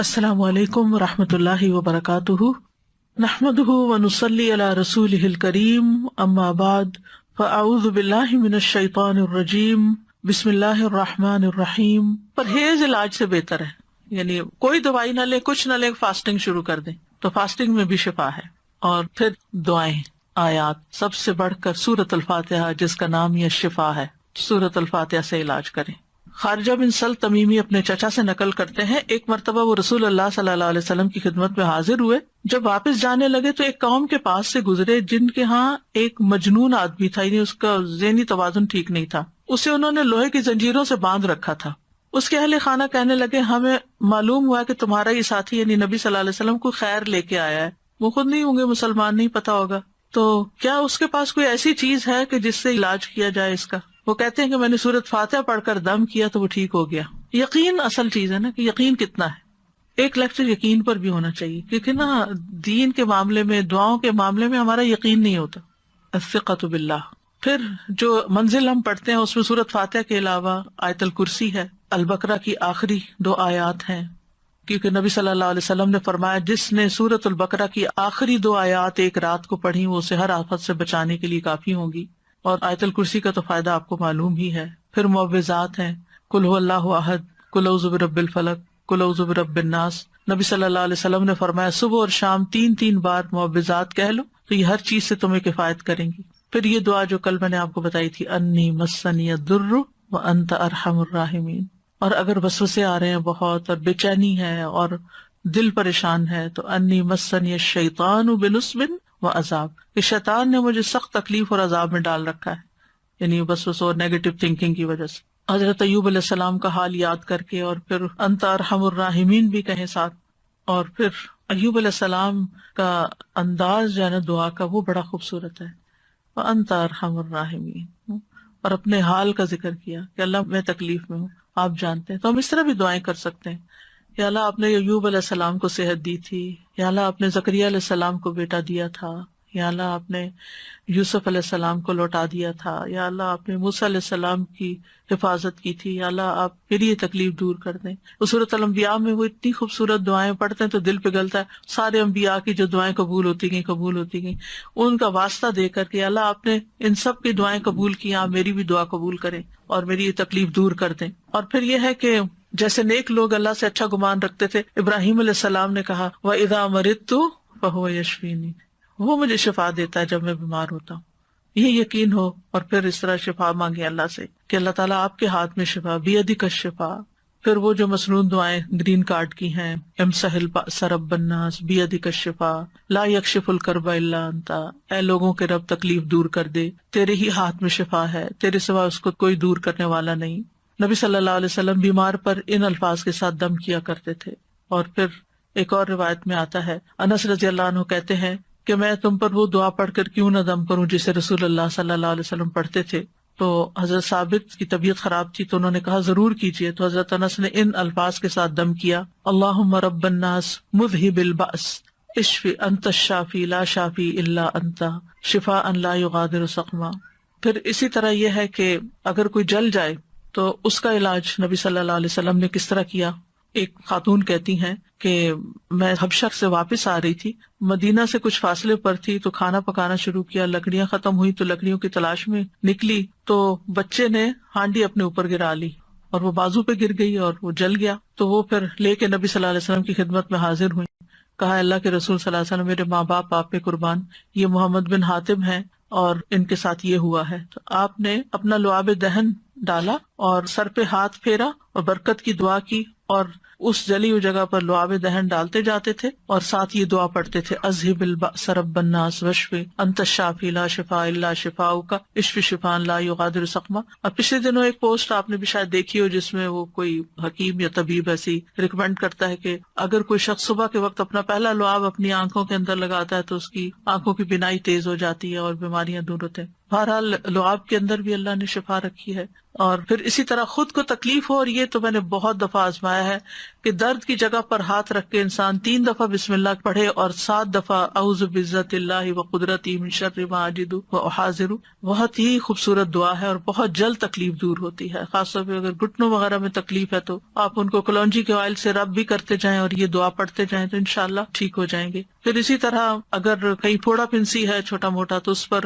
السلام علیکم ورحمۃ اللہ وبرکاتہ، نحمدہ ونصلی علی رسولہ الکریم، اما بعد فاعوذ باللہ من الشیطان الرجیم، بسم اللہ الرحمن الرحیم۔ پرہیز علاج سے بہتر ہے، یعنی کوئی دوائی نہ لے، کچھ نہ لے، فاسٹنگ شروع کر دیں تو فاسٹنگ میں بھی شفا ہے۔ اور پھر دعائیں، آیات، سب سے بڑھ کر سورۃ الفاتحہ جس کا نام یہ شفا ہے، سورۃ الفاتحہ سے علاج کریں۔ خارجہ بن سل تمیمی اپنے چچا سے نقل کرتے ہیں، ایک مرتبہ وہ رسول اللہ صلی اللہ علیہ وسلم کی خدمت میں حاضر ہوئے۔ جب واپس جانے لگے تو ایک قوم کے پاس سے گزرے جن کے ہاں ایک مجنون آدمی تھا، یعنی اس کا ذہنی توازن ٹھیک نہیں تھا۔ اسے انہوں نے لوہے کی زنجیروں سے باندھ رکھا تھا۔ اس کے اہل خانہ کہنے لگے، ہمیں معلوم ہوا کہ تمہارا یہ ساتھی یعنی نبی صلی اللہ علیہ وسلم کو خیر لے کے آیا ہے، وہ خود نہیں ہوں گے مسلمان، نہیں پتا ہوگا، تو کیا اس کے پاس کوئی ایسی چیز ہے کہ جس سے علاج کیا جائے اس کا؟ وہ کہتے ہیں کہ میں نے سورۃ فاتحہ پڑھ کر دم کیا تو وہ ٹھیک ہو گیا۔ یقین اصل چیز ہے نا، کہ یقین کتنا ہے۔ ایک لیکچر یقین پر بھی ہونا چاہیے، کیونکہ نا دین کے معاملے میں، دعاؤں کے معاملے میں ہمارا یقین نہیں ہوتا۔ الثقۃ باللہ۔ پھر جو منزل ہم پڑھتے ہیں اس میں سورۃ فاتحہ کے علاوہ آیت الکرسی ہے، البقرہ کی آخری 2 آیات ہیں، کیونکہ نبی صلی اللہ علیہ وسلم نے فرمایا جس نے سورۃ البقرہ کی آخری 2 آیات ایک رات کو پڑھی وہ اسے ہر آفت سے بچانے کے لیے کافی ہوں گی۔ اور آیت الکرسی کا تو فائدہ آپ کو معلوم ہی ہے۔ پھر معوذات ہیں، قل هو اللہ احد، قل اعوذ برب الفلق، قل اعوذ برب الناس۔ نبی صلی اللہ علیہ وسلم نے فرمایا صبح اور شام 3 بار معوذات کہہ لو تو یہ ہر چیز سے تمہیں کفایت کریں گی۔ پھر یہ دعا جو کل میں نے آپ کو بتائی تھی، انی مسنی الضر وانت ارحم الراحمین۔ اور اگر وسوسے آ رہے ہیں بہت اور بے چینی ہے اور دل پریشان ہے تو انی مسنی الشیطان بنصب وعذاب، کہ شیطان نے مجھے سخت تکلیف اور عذاب میں ڈال رکھا ہے، یعنی وسوسوں اور نیگیٹو تھنکنگ کی وجہ سے۔ حضرت ایوب علیہ السلام کا حال یاد کر کے اور پھر انت ارحم الراحمین بھی کہیں ساتھ۔ اور پھر ایوب علیہ السلام کا انداز جو ہے نا دعا کا، وہ بڑا خوبصورت ہے، وانت ارحم الراحمین، اور اپنے حال کا ذکر کیا کہ اللہ میں تکلیف میں ہوں، آپ جانتے ہیں۔ تو ہم اس طرح بھی دعائیں کر سکتے ہیں، یا اللہ آپ نے ایوب علیہ السلام کو صحت دی تھی، یا اللہ آپ نے زکریا علیہ السلام کو بیٹا دیا تھا، یا اللہ آپ نے یوسف علیہ السلام کو لوٹا دیا تھا، یا اللہ آپ نے موسیٰ علیہ السلام کی حفاظت کی تھی، یا اللہ آپ پھر یہ تکلیف دور کر دیں۔ سورۃ الانبیاء میں وہ اتنی خوبصورت دعائیں پڑھتے ہیں تو دل پگھلتا ہے، سارے انبیاء کی جو دعائیں قبول ہوتی گئیں ان کا واسطہ دے کر کے اللہ آپ نے ان سب کی دعائیں قبول کی، آپ میری بھی دعا قبول کریں اور میری یہ تکلیف دور کر دیں۔ اور پھر یہ ہے کہ جیسے نیک لوگ اللہ سے اچھا گمان رکھتے تھے، ابراہیم علیہ السلام نے کہا وَإِذَا مَرِضْتُ فَهُوَ يَشْفِينِ، وہ مجھے شفا دیتا ہے جب میں بیمار ہوتا ہوں۔ یہ یقین ہو اور پھر اس طرح شفا مانگے اللہ سے کہ اللہ تعالیٰ آپ کے ہاتھ میں شفا، بیدک الشفا۔ پھر وہ جو مسنون دعائیں گرین کارڈ کی ہیں، امسح البأس رب الناس بیدک الشفا، لا یکشف الکرب الا انت، اے لوگوں کے رب تکلیف دور کر دے، تیرے ہی ہاتھ میں شفا ہے، تیرے سوا اس کو کوئی دور کرنے والا نہیں۔ نبی صلی اللہ علیہ وسلم بیمار پر ان الفاظ کے ساتھ دم کیا کرتے تھے۔ اور پھر ایک اور روایت میں آتا ہے، انس رضی اللہ عنہ کہتے ہیں کہ میں تم پر وہ دعا پڑھ کر کیوں نہ دم کروں جسے رسول اللہ صلی اللہ علیہ وسلم پڑھتے تھے۔ تو حضرت ثابت کی طبیعت خراب تھی تو انہوں نے کہا ضرور کیجیے، تو حضرت انس نے ان الفاظ کے ساتھ دم کیا، اللہم رب الناس مذہب البأس اشف انت الشافی لا شافی الا انت شفاء لا یغادر سقما۔ پھر اسی طرح یہ ہے کہ اگر کوئی جل جائے تو اس کا علاج نبی صلی اللہ علیہ وسلم نے کس طرح کیا۔ ایک خاتون کہتی ہیں کہ میں حبشہ سے واپس آ رہی تھی، مدینہ سے کچھ فاصلے پر تھی، تو کھانا پکانا شروع کیا، لکڑیاں ختم ہوئی تو لکڑیوں کی تلاش میں نکلی تو بچے نے ہانڈی اپنے اوپر گرا لی اور وہ بازو پہ گر گئی اور وہ جل گیا۔ تو وہ پھر لے کے نبی صلی اللہ علیہ وسلم کی خدمت میں حاضر ہوئی، کہا اللہ کے رسول صلی اللہ علیہ وسلم میرے ماں باپ آپ پہ قربان، یہ محمد بن حاتم ہیں اور ان کے ساتھ یہ ہوا ہے۔ تو آپ نے اپنا لعاب دہن ڈالا اور سر پہ ہاتھ پھیرا اور برکت کی دعا کی، اور اس جلی ہوئی جگہ پر لعاب دہن ڈالتے جاتے تھے اور ساتھ یہ دعا پڑھتے تھے، اذہب البأس رب الناس واشف انت الشافی لا شفاء الا شفاؤک اشف شفاء لا یغادر سقما۔ اور پچھلے دنوں ایک پوسٹ آپ نے بھی شاید دیکھی ہو جس میں وہ کوئی حکیم یا طبیب ایسی ریکمینڈ کرتا ہے کہ اگر کوئی شخص صبح کے وقت اپنا پہلا لعاب اپنی آنکھوں کے اندر لگاتا ہے تو اس کی آنکھوں کی بینائی تیز ہو جاتی ہے اور بیماریاں دور ہوتے ہیں۔ بہرحال لعاب کے اندر بھی اللہ نے شفا رکھی ہے۔ اور پھر اسی طرح خود کو تکلیف ہو، اور یہ تو میں نے بہت دفعہ آزمایا ہے کہ درد کی جگہ پر ہاتھ رکھ کے انسان 3 دفعہ بسم اللہ پڑھے اور 7 دفعہ اعوذ بعزت اللہ و قدرتی من شر ما اجد و احاذر. بہت ہی خوبصورت دعا ہے اور بہت جلد تکلیف دور ہوتی ہے. خاص طور پہ اگر گھٹنوں وغیرہ میں تکلیف ہے تو آپ ان کو کلونجی کے آئل سے رب بھی کرتے جائیں اور یہ دعا پڑھتے جائیں تو انشاءاللہ ٹھیک ہو جائیں گے. پھر اسی طرح اگر کہیں پھوڑا پھنسی ہے چھوٹا موٹا تو اس پر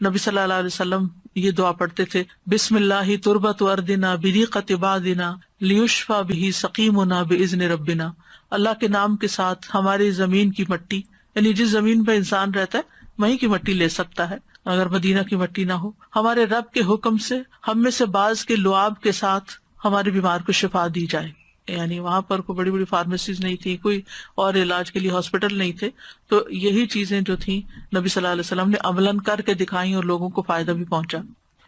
نبی صلی اللہ علیہ وسلم یہ دعا پڑھتے تھے، بسم اللہ تربت اردنا بریقت بادنا لیشفی بہ سقیمنا باذن ربنا. اللہ کے نام کے ساتھ ہماری زمین کی مٹی، یعنی جس زمین پہ انسان رہتا ہے وہیں کی مٹی لے سکتا ہے اگر مدینہ کی مٹی نہ ہو. ہمارے رب کے حکم سے ہم میں سے بعض کے لعاب کے ساتھ ہمارے بیمار کو شفا دی جائے. یعنی وہاں پر کوئی بڑی بڑی فارمیسیز نہیں تھی، کوئی اور علاج کے لیے ہاسپٹل نہیں تھے، تو یہی چیزیں جو تھیں نبی صلی اللہ علیہ وسلم نے عملاً کر کے دکھائیں اور لوگوں کو فائدہ بھی پہنچا.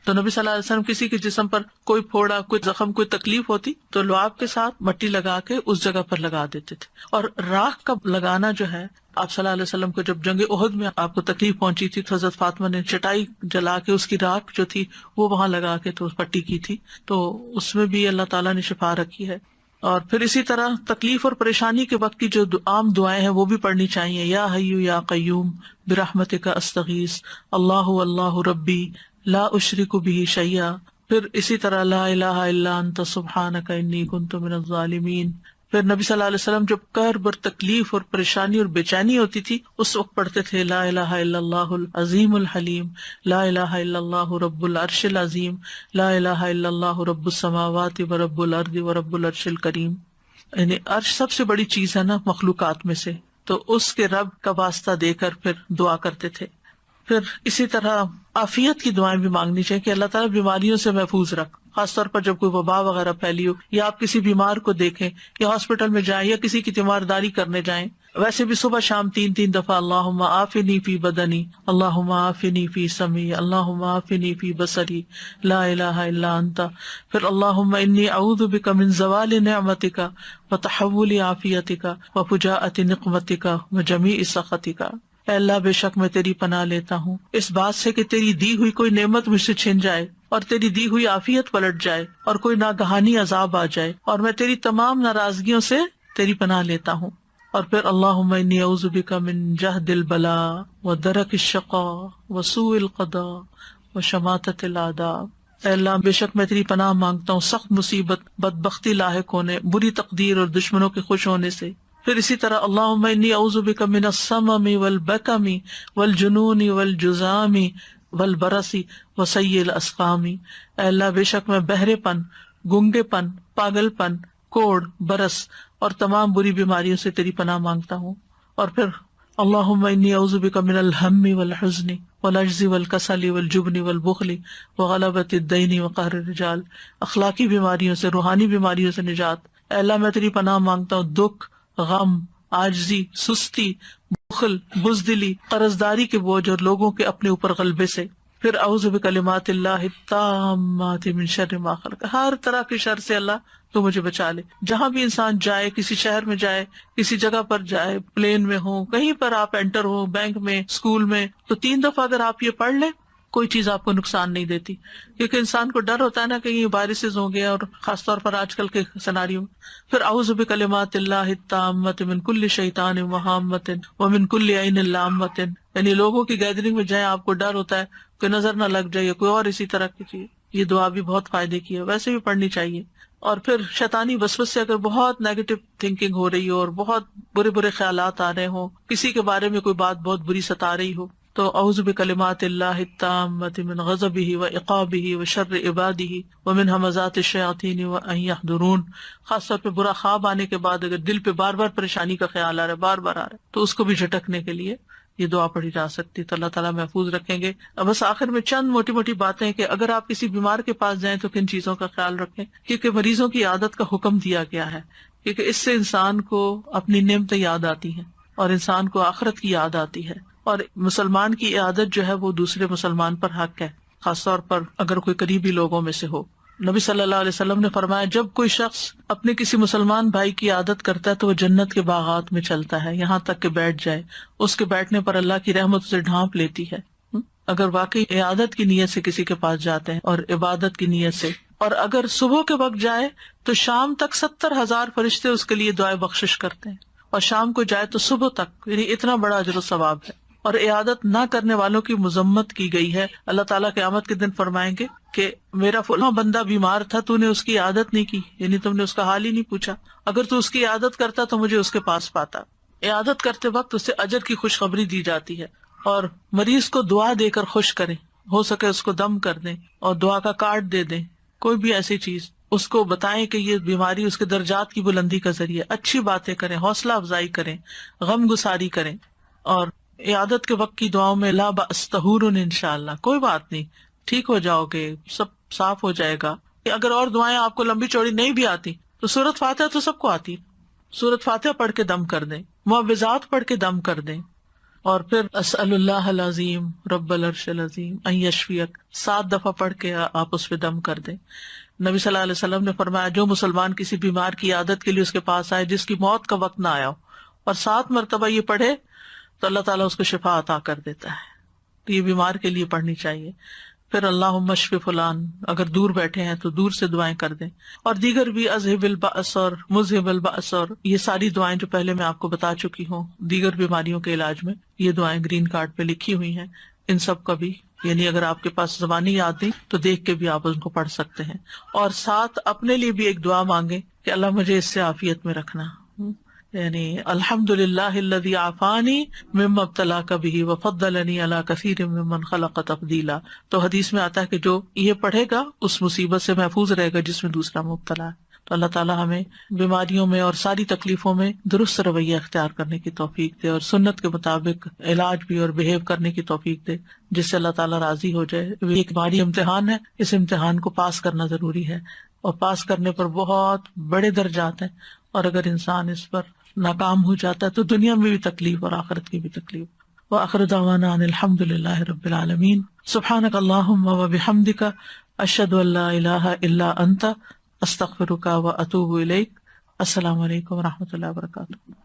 تو نبی صلی اللہ علیہ وسلم کسی کے جسم پر کوئی پھوڑا، کوئی زخم، کوئی تکلیف ہوتی تو لعاب کے ساتھ مٹی لگا کے اس جگہ پر لگا دیتے تھے. اور راکھ کا لگانا جو ہے، آپ صلی اللہ علیہ وسلم کو جب جنگ احد میں آپ کو تکلیف پہنچی تھی تو حضرت فاطمہ نے چٹائی جلا کے اس کی راکھ جو تھی وہ وہاں لگا کے تو پٹی کی تھی، تو اس میں بھی اللہ تعالیٰ نے شفا رکھی ہے. اور پھر اسی طرح تکلیف اور پریشانی کے وقت کی جو عام دعائیں ہیں وہ بھی پڑھنی چاہیے. یا حی یا قیوم برحمتک استغیث اللہ اللہ ربی لا اشرک بہ شیئا. پھر اسی طرح لا الہ الا انت سبحانک انی کنت من الظالمین. پھر نبی صلی اللہ علیہ وسلم جب کرب اور تکلیف اور پریشانی اور بے چینی ہوتی تھی اس وقت پڑھتے تھے لا الہ الا اللہ العظیم الحلیم، لا الہ الا اللہ رب العرش العظیم، لا الہ الا اللہ رب السماوات و رب الارض و رب العرش الکریم. یعنی عرش سب سے بڑی چیز ہے نا مخلوقات میں سے، تو اس کے رب کا واسطہ دے کر پھر دعا کرتے تھے. پھر اسی طرح عافیت کی دعائیں بھی مانگنی چاہیے کہ اللہ تعالیٰ بیماریوں سے محفوظ رکھ، خاص طور پر جب کوئی وبا وغیرہ پھیلی ہو یا آپ کسی بیمار کو دیکھیں یا ہاسپٹل میں جائیں یا کسی کی تیمارداری کرنے جائیں. ویسے بھی صبح شام 3 دفعہ اللہم عافنی فی بدنی، اللہم عافنی فی سمعی، اللہم عافنی فی بصری، لا الہ الا انت. پھر اللہم انی اعوذ بک من زوال نعمتک وتحول عافیتک وفجاءۃ نقمتک وجمیع سخطک. اے اللہ بے شک میں تیری پناہ لیتا ہوں اس بات سے کہ تیری دی ہوئی کوئی نعمت مجھ سے چھن جائے اور تیری دی ہوئی عافیت پلٹ جائے اور کوئی ناگہانی عذاب آ جائے، اور میں تیری تمام ناراضگیوں سے تیری پناہ لیتا ہوں. اور پھر اللہم انی اعوذ بک من جہد البلاء ودرک الشقاء وسوء القضاء وشماتۃ الاعداء. اے اللہ بے شک میں تیری پناہ مانگتا ہوں سخت مصیبت، بدبختی لاحق ہونے، بری تقدیر اور دشمنوں کے خوش ہونے سے. پھر اسی طرح اللہم انی اعوذ بک من السمم والبکم والجنون والجذام والبرص وسیء الاسقام. اے اللہ بے شک میں بہرے پن، گنگے پن، پاگل پن، کوڑ، برس اور تمام بری بیماریوں سے تیری پناہ مانگتا ہوں. اور پھر اللہم انی اعوذ بک من الہم والحزن والعجز والکسل والجبن والبخل وغلبۃ الدین وقہر الرجال. اخلاقی بیماریوں سے، روحانی بیماریوں سے نجات. اے اللہ میں تیری پناہ مانگتا ہوں دکھ، غم، عاجزی، سستی، بخل، بزدلی، قرضداری کے بوجھ اور لوگوں کے اپنے اوپر غلبے سے. پھر اعوذ بکلمات اللہ التامات من شر ما خلق. ہر طرح کے شر سے اللہ تو مجھے بچا لے. جہاں بھی انسان جائے، کسی شہر میں جائے، کسی جگہ پر جائے، پلین میں ہو، کہیں پر آپ انٹر ہو، بینک میں، اسکول میں، تو 3 دفعہ اگر آپ یہ پڑھ لیں کوئی چیز آپ کو نقصان نہیں دیتی. کیونکہ انسان کو ڈر ہوتا ہے نا کہیں وائرسز ہوں گے، اور خاص طور پر آج کل کے سیناریو میں. پھر اعوذ بکلمات اللہ التامات من کل شیطان وہامۃ ومن کل عین لامۃ. یعنی لوگوں کی گیدرنگ میں جائیں، آپ کو ڈر ہوتا ہے کہ نظر نہ لگ جائے، کوئی اور اسی طرح کی چیز. یہ دعا بھی بہت فائدے کی ہے، ویسے بھی پڑھنی چاہیے. اور پھر شیطانی وسوسے سے اگر بہت نیگیٹو تھنکنگ ہو رہی ہو اور بہت برے برے خیالات آ رہے ہوں، کسی کے بارے میں کوئی بات بہت بری ستا رہی ہو، تو اعوذ بکلمات اللہ التامات من غضبہ وعقابہ وشر عبادہ ومن ھمزات الشیاطین وان یحضرون. خاص طور پہ برا خواب آنے کے بعد اگر دل پہ بار بار پریشانی کا خیال آ رہا ہے، بار بار آ رہا ہے، تو اس کو بھی جھٹکنے کے لیے یہ دعا پڑھی جا سکتی. تو اللہ تعالیٰ محفوظ رکھیں گے. اب بس آخر میں چند موٹی موٹی باتیں کہ اگر آپ کسی بیمار کے پاس جائیں تو کن چیزوں کا خیال رکھیں، کیونکہ مریضوں کی عادت کا حکم دیا گیا ہے، کیونکہ اس سے انسان کو اپنی نعمتیں یاد آتی ہیں اور انسان کو آخرت کی یاد آتی ہے. اور مسلمان کی عادت جو ہے وہ دوسرے مسلمان پر حق ہے، خاص طور پر اگر کوئی قریبی لوگوں میں سے ہو. نبی صلی اللہ علیہ وسلم نے فرمایا جب کوئی شخص اپنے کسی مسلمان بھائی کی عادت کرتا ہے تو وہ جنت کے باغات میں چلتا ہے یہاں تک کہ بیٹھ جائے. اس کے بیٹھنے پر اللہ کی رحمت اسے ڈھانپ لیتی ہے. اگر واقعی عادت کی نیت سے کسی کے پاس جاتے ہیں اور عبادت کی نیت سے اور اگر صبح کے وقت جائے تو شام تک 70,000 فرشتے اس کے لیے دعائے بخشش کرتے ہیں، اور شام کو جائے تو صبح تک، یعنی اتنا بڑا اجر و ثواب ہے۔ اور اعادت نہ کرنے والوں کی مذمت کی گئی ہے۔ اللہ تعالیٰ قیامت کے دن فرمائیں گے کہ میرا فلاں بندہ بیمار تھا، تو نے اس کی عادت نہیں کی، یعنی تم نے اس کا حال ہی نہیں پوچھا، اگر تو اس کی عادت کرتا تو مجھے اس کے پاس پاتا۔ عادت کرتے وقت اسے اجر کی خوشخبری دی جاتی ہے، اور مریض کو دعا دے کر خوش کریں، ہو سکے اس کو دم کر دیں اور دعا کا کارڈ دے دیں، کوئی بھی ایسی چیز اس کو بتائیں کہ یہ بیماری اس کے درجات کی بلندی کا ذریعہ، اچھی باتیں کریں، حوصلہ افزائی کریں، غم گساری کریں۔ اور عیادت کے وقت کی دعاؤں میں لا بأس طہور انشاءاللہ، کوئی بات نہیں، ٹھیک ہو جاؤ گے، سب صاف ہو جائے گا۔ اگر اور دعائیں آپ کو لمبی چوڑی نہیں بھی آتی تو سورۃ فاتحہ تو سب کو آتی، سورۃ فاتحہ پڑھ کے دم کر دیں، معوذات پڑھ کے دم کر دیں، اور پھر اسأل اللہ العظیم رب العرش العظیم ان یشفیک 7 دفعہ پڑھ کے آپ اس پہ دم کر دیں۔ نبی صلی اللہ علیہ وسلم نے فرمایا جو مسلمان کسی بیمار کی عادت کے لیے اس کے پاس آئے جس کی موت کا وقت نہ آیا ہو، اور 7 مرتبہ یہ پڑھے تو اللہ تعالیٰ اس کو شفا عطا کر دیتا ہے۔ تو یہ بیمار کے لیے پڑھنی چاہیے۔ پھر اللہم اشف فلان، اگر دور بیٹھے ہیں تو دور سے دعائیں کر دیں، اور دیگر بھی اذہب البأس اور مذہب البأس، اور یہ ساری دعائیں جو پہلے میں آپ کو بتا چکی ہوں دیگر بیماریوں کے علاج میں، یہ دعائیں گرین کارڈ پہ لکھی ہوئی ہیں، ان سب کا بھی، یعنی اگر آپ کے پاس زبانی یاد نہیں تو دیکھ کے بھی آپ ان کو پڑھ سکتے ہیں۔ اور ساتھ اپنے لیے بھی ایک دعا مانگیں کہ اللہ مجھے اس سے عافیت میں رکھنا، یعنی الحمدللہ الذی عافانی مما ابتلاک بہ وفضلنی علی کثیر ممن خلق تفضیلا۔ تو حدیث میں آتا ہے کہ جو یہ پڑھے گا اس مصیبت سے محفوظ رہے گا جس میں دوسرا مبتلا ہے۔ تو اللہ تعالیٰ ہمیں بیماریوں میں اور ساری تکلیفوں میں درست رویہ اختیار کرنے کی توفیق دے، اور سنت کے مطابق علاج بھی اور بہیو کرنے کی توفیق دے جس سے اللہ تعالیٰ راضی ہو جائے۔ یہ ایک باری امتحان ہے، اس امتحان کو پاس کرنا ضروری ہے، اور پاس کرنے پر بہت بڑے درجات ہیں، اور اگر انسان اس پر ناکام ہو جاتا ہے تو دنیا میں بھی تکلیف اور آخرت کی بھی تکلیف۔ وآخر دعوانا ان الحمد للہ رب العالمین۔ سبحانک اللہم وبحمدک، اشہد ان لا الہ الا انت، استغفرک واتوب الیک۔ السلام علیکم ورحمۃ اللہ وبرکاتہ۔